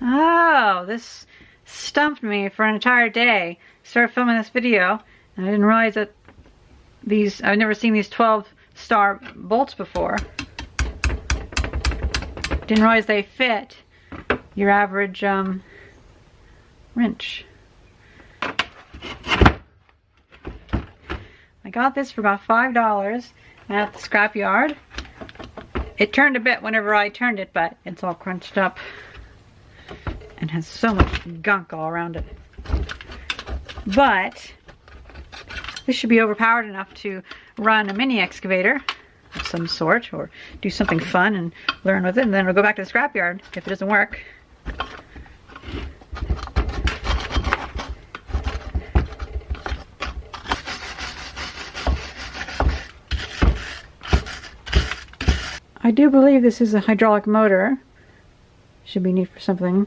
Oh, this stumped me for an entire day. Started filming this video, and I didn't realize that I've never seen these 12-star bolts before. Didn't realize they fit your average wrench. I got this for about $5 at the scrapyard. It turned a bit whenever I turned it, but it's all crunched up and has so much gunk all around it. But this should be overpowered enough to run a mini excavator of some sort, or do something fun and learn with it, and then we'll go back to the scrapyard if it doesn't work. I do believe this is a hydraulic motor. Should be neat for something.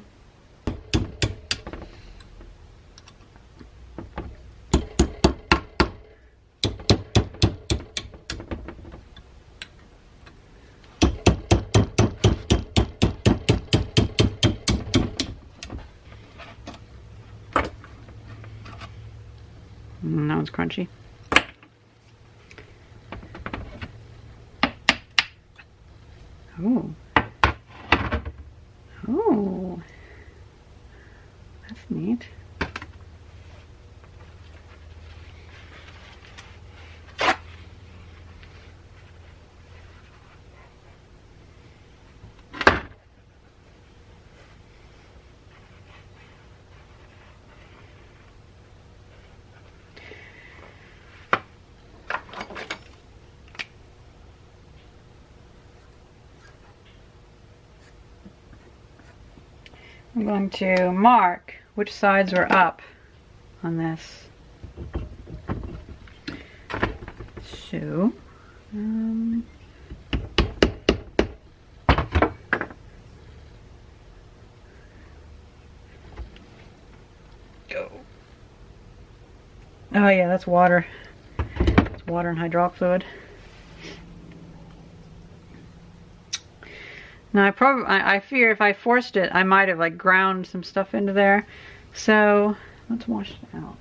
That one's crunchy. Oh. Oh. That's neat. I'm going to mark which sides were up on this. So, go. Oh yeah, that's water. It's water and hydraulic fluid. Now I fear if I forced it, I might have like ground some stuff into there. So let's wash it out.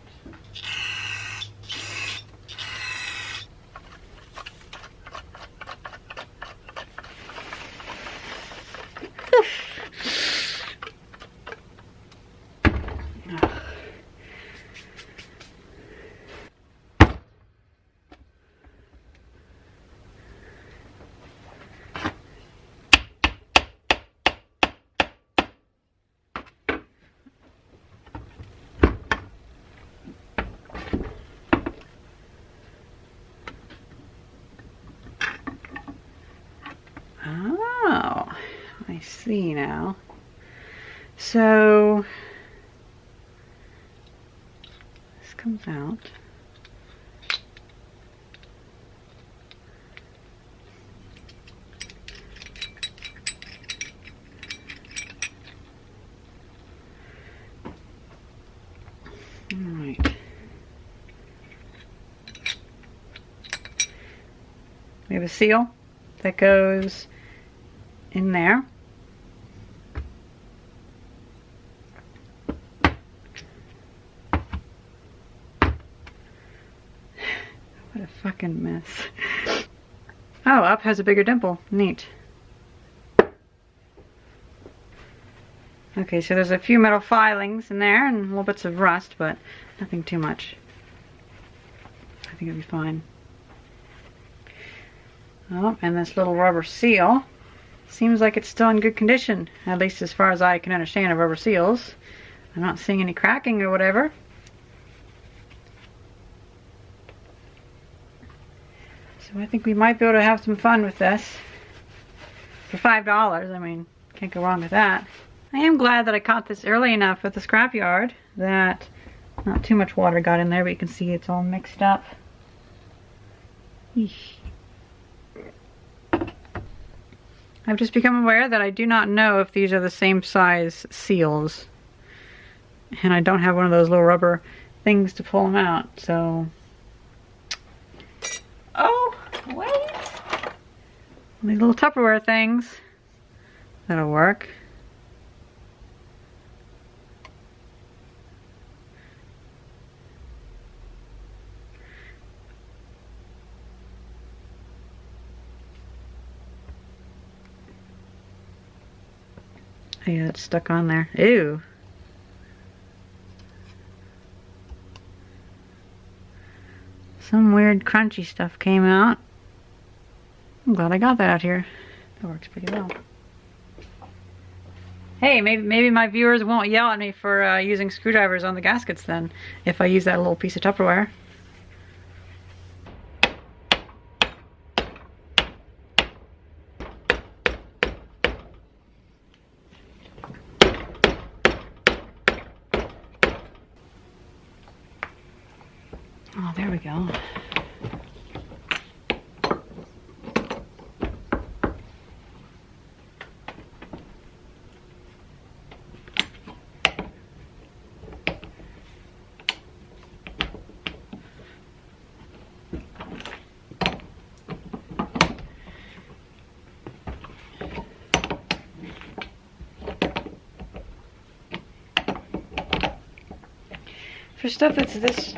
Oh, I see now. So this comes out. All right. We have a seal that goes in there. What a fucking mess. Oh, up has a bigger dimple. Neat. Okay, so there's a few metal filings in there and little bits of rust, but nothing too much. I think it'll be fine. Oh, and this little rubber seal seems like it's still in good condition, at least as far as I can understand of rubber seals. I'm not seeing any cracking or whatever. So I think we might be able to have some fun with this. For $5, I mean, can't go wrong with that. I am glad that I caught this early enough at the scrapyard that not too much water got in there, but you can see it's all mixed up. Eesh. I've just become aware that I do not know if these are the same size seals. And I don't have one of those little rubber things to pull them out, so... Oh, wait! These little Tupperware things. That'll work. Yeah, it's stuck on there. Ew. Some weird crunchy stuff came out. I'm glad I got that out here. That works pretty well. Hey, maybe my viewers won't yell at me for using screwdrivers on the gaskets then, if I use that little piece of Tupperware. Oh, there we go. For stuff that's this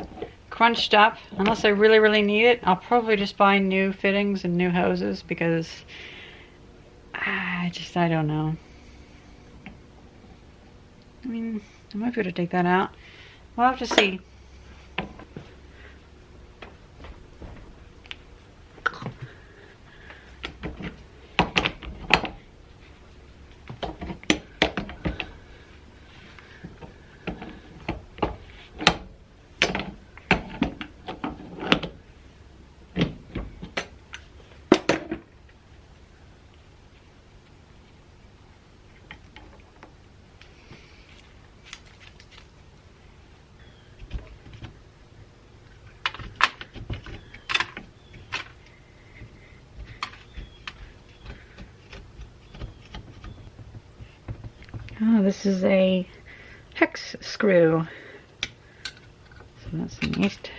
crunched up, unless I really need it, I'll probably just buy new fittings and new hoses because I don't know. I mean, I might be able to take that out. We'll have to see. Oh, this is a hex screw. So that's neat.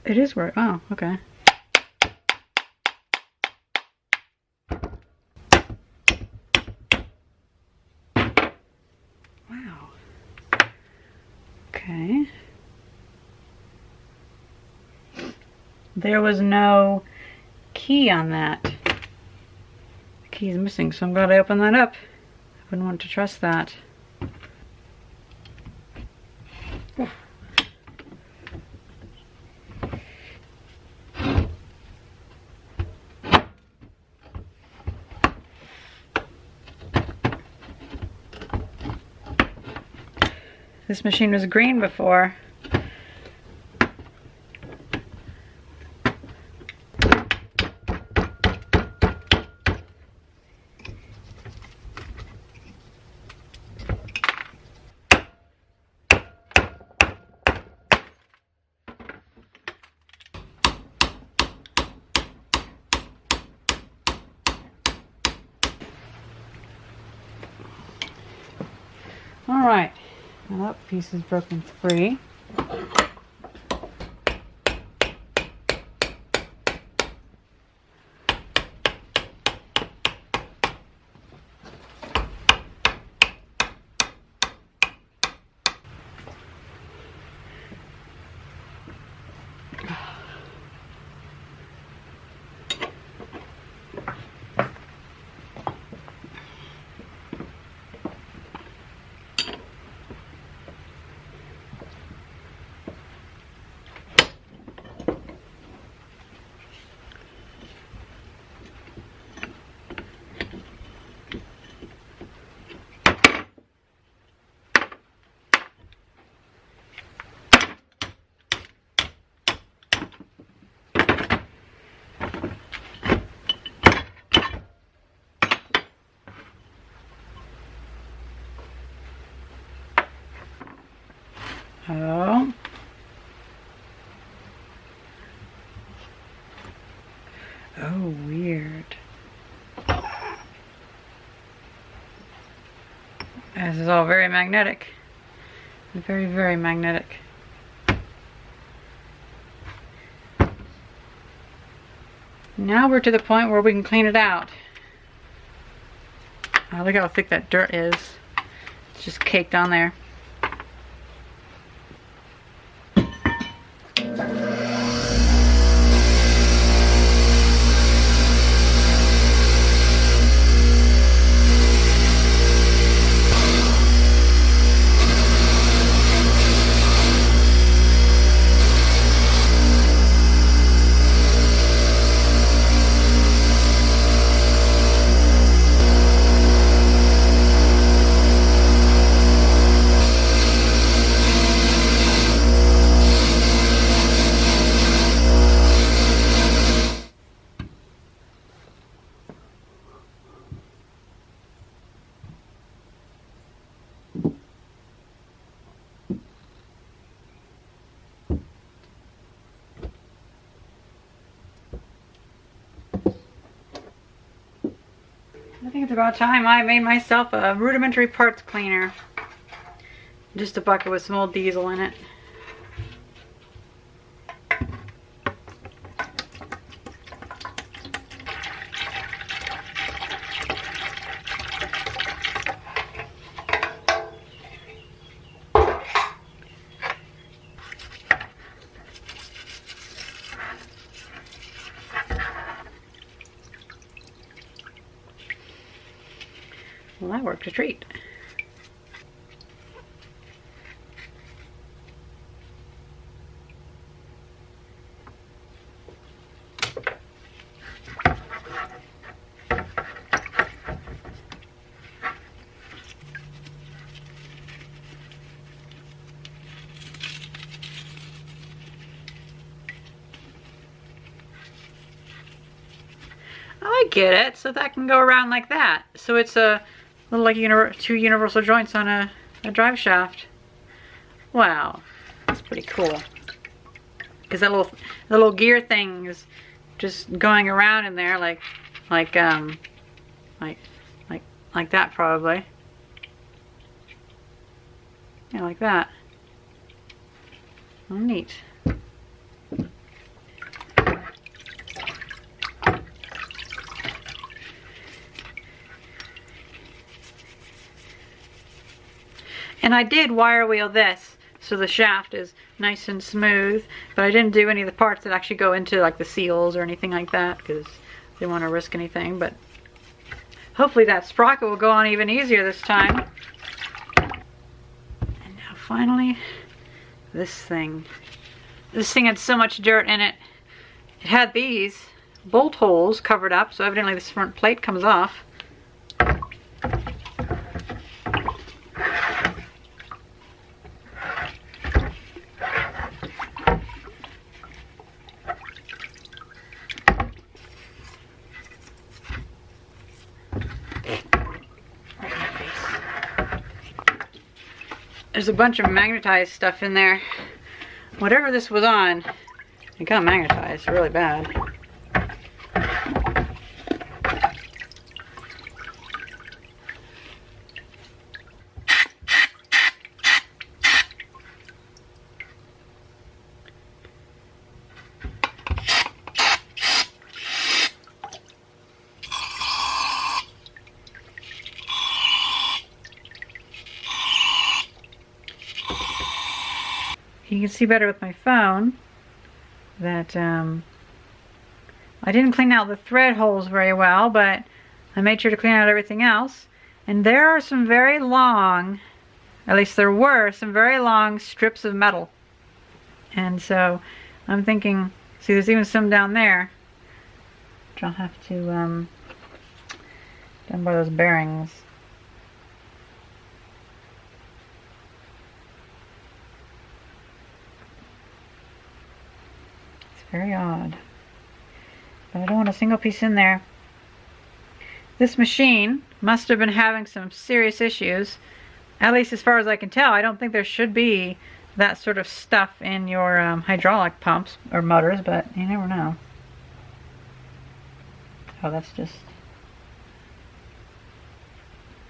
It is work. Oh, okay. Wow. Okay. There was no key on that. The key is missing, so I'm glad I opened that up. I wouldn't want to trust that. This machine was green before. All right. Now that piece is broken free. Oh. Oh, weird. This is all very magnetic. Very, very magnetic. Now we're to the point where we can clean it out. Oh, look how thick that dirt is. It's just caked on there. I think it's about time I made myself a rudimentary parts cleaner. Just a bucket with some old diesel in it. Well, that worked a treat. I get it. So that can go around like that. So it's a little like two universal joints on a drive shaft. Wow, that's pretty cool. Because that little gear thing is just going around in there like that probably. Yeah, like that. Oh, neat. And I did wire wheel this so the shaft is nice and smooth, but I didn't do any of the parts that actually go into like the seals or anything like that because I didn't want to risk anything. But hopefully that sprocket will go on even easier this time. And now finally, this thing. This thing had so much dirt in it. It had these bolt holes covered up, so evidently this front plate comes off. There's a bunch of magnetized stuff in there. Whatever this was on, it got magnetized really bad. You can see better with my phone that I didn't clean out the thread holes very well, but I made sure to clean out everything else. And there are some very long, at least there were some very long strips of metal. And so I'm thinking, see, there's even some down there, which I'll have to, down by those bearings. Very odd. But I don't want a single piece in there. This machine must have been having some serious issues. At least as far as I can tell. I don't think there should be that sort of stuff in your hydraulic pumps or motors, but you never know. Oh, that's just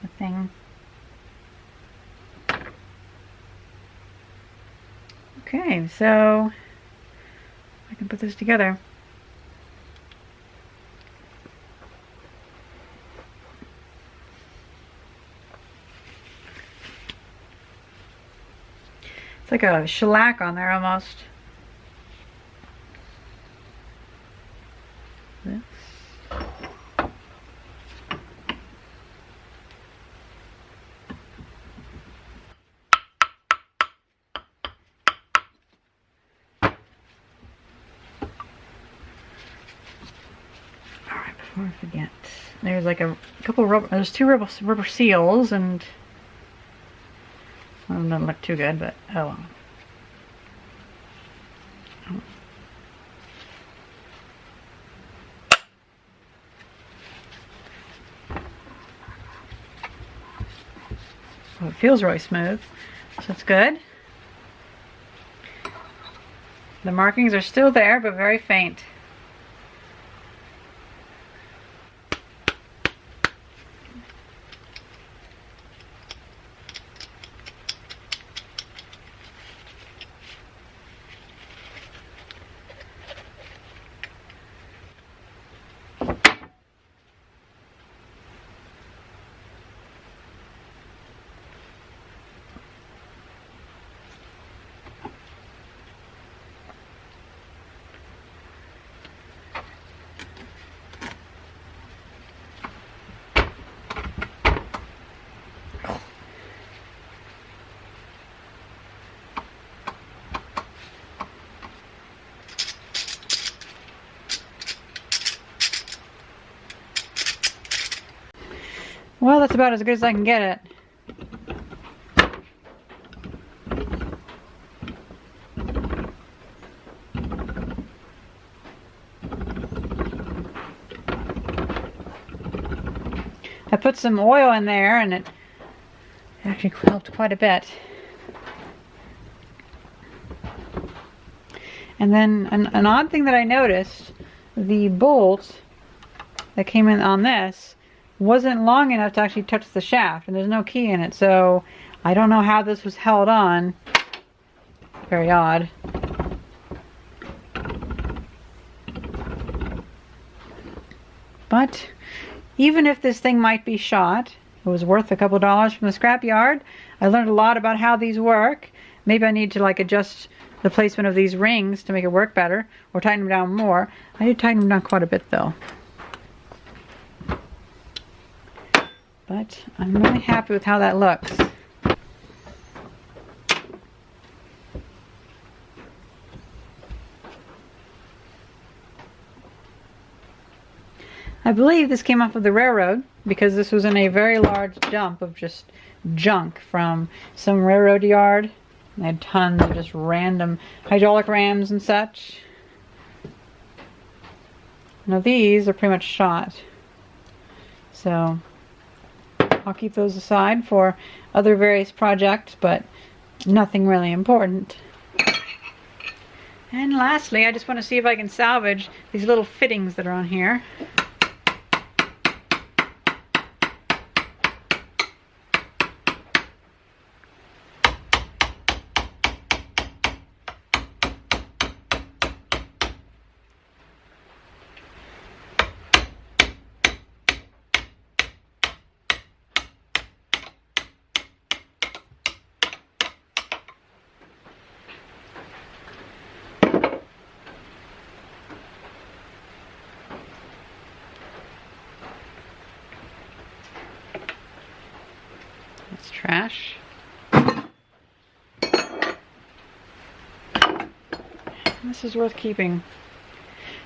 a thing. Okay, so I can put this together. It's like a shellac on there almost. This. Alright, before I forget, there's like a couple rubber, there's two rubber seals, and well, it doesn't look too good, but oh well. Oh, it feels really smooth, so it's good. The markings are still there, but very faint. Well, that's about as good as I can get it. I put some oil in there and it actually helped quite a bit. And then an odd thing that I noticed, the bolt that came in on this wasn't long enough to actually touch the shaft, and there's no key in it, so I don't know how this was held on. Very odd. But even if this thing might be shot, it was worth a couple dollars from the scrapyard. I learned a lot about how these work. Maybe I need to like adjust the placement of these rings to make it work better, or tighten them down more. I did tighten them down quite a bit though. But I'm really happy with how that looks. I believe this came off of the railroad because this was in a very large dump of just junk from some railroad yard. They had tons of just random hydraulic rams and such. Now these are pretty much shot. So I'll keep those aside for other various projects, but nothing really important. And lastly, I just want to see if I can salvage these little fittings that are on here. That's trash. This is worth keeping.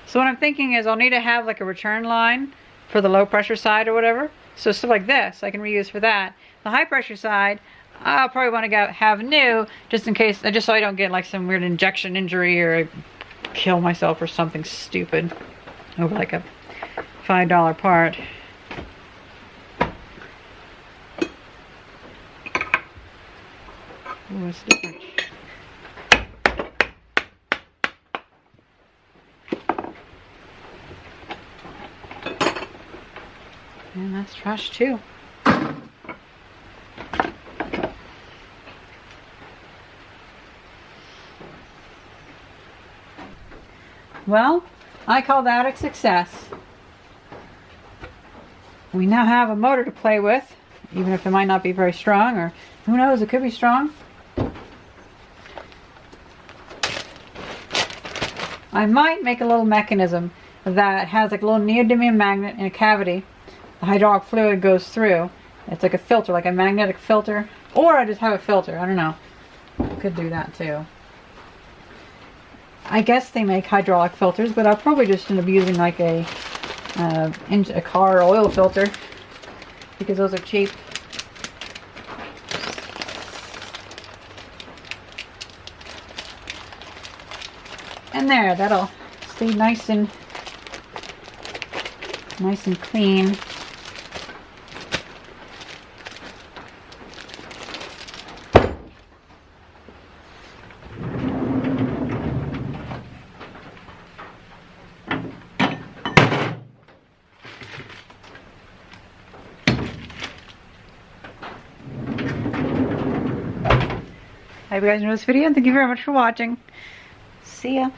So what I'm thinking is I'll need to have like a return line for the low pressure side or whatever. So stuff like this I can reuse for that. The high pressure side I'll probably want to have new, just in case, just so I don't get like some weird injection injury or I kill myself or something stupid over like a $5 part. Ooh, it's different. And that's trash too. Well, I call that a success. We now have a motor to play with, even if it might not be very strong, or who knows, it could be strong. I might make a little mechanism that has like a little neodymium magnet in a cavity. The hydraulic fluid goes through. It's like a filter, like a magnetic filter. Or I just have a filter, I don't know. Could do that too. I guess they make hydraulic filters, but I'll probably just end up using like a car oil filter, because those are cheap. And there, that'll stay nice and clean. I hope you guys enjoyed this video, and thank you very much for watching. See ya.